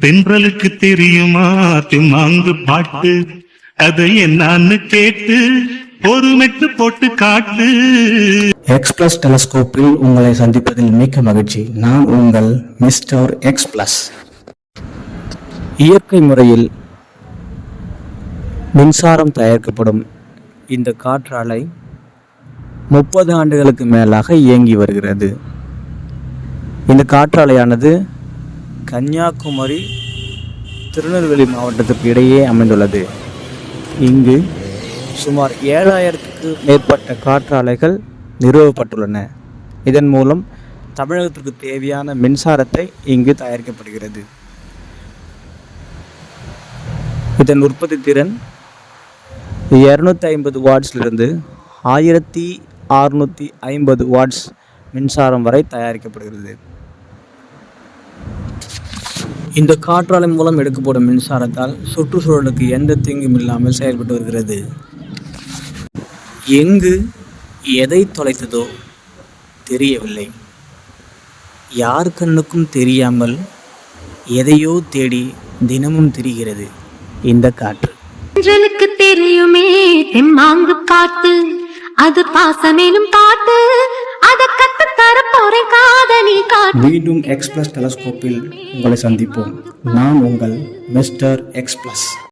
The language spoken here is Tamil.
தென்றலுக்கு தெரியுமா திம்மாங்கு பாட்டு, அதை என்னான்னு கேட்டு ஒரு மெட்டு போட்டு காட்டு. எக்ஸ்பிளஸ் டெலஸ்கோப்பில் உங்களை சந்திப்பதில் மிக்க மகிழ்ச்சி. நான் உங்கள் மிஸ்டர் எக்ஸ்பிளஸ். இயற்கை முறையில் மின்சாரம் தயாரிக்கப்படும் இந்த காற்றாலை 30 ஆண்டுகளுக்கு மேலாக இயங்கி வருகிறது. இந்த காற்றாலையானது கன்னியாகுமரி திருநெல்வேலி மாவட்டத்திற்கு இடையே அமைந்துள்ளது. இங்கு சுமார் 7000க்கு மேற்பட்ட காற்றாலைகள் நிறுவப்பட்டுள்ளன. இதன் மூலம் தமிழகத்திற்கு தேவையான மின்சாரத்தை இங்கு தயாரிக்கப்படுகிறது. இதன் உற்பத்தி திறன் 250 வாட்ஸிலிருந்து 1650 வாட்ஸ் மின்சாரம் வரை தயாரிக்கப்படுகிறது. இந்த காற்றாலை மூலம் எடுக்கப்படும் மின்சாரத்தால் சுற்றுச்சூழலுக்கு எந்த தீங்கும் இல்லாமல் செயல்பட்டு வருகிறது. எங்கு எதை தொலைத்ததோ தெரியவில்லை. யார் கண்ணுக்கும் தெரியாமல் எதையோ தேடி தினமும் திரிகிறது இந்த காற்று. தெரியுமே தெம்மாங்கு காத்து, அது பாசமேனும் காத்து, அதை கத்து தர போறே காதலி காட்டு. மீண்டும் எக்ஸ்பிளஸ் டெலஸ்கோப்பில் உங்களை சந்திப்போம். நான் உங்கள் மிஸ்டர் எக்ஸ்பிளஸ்.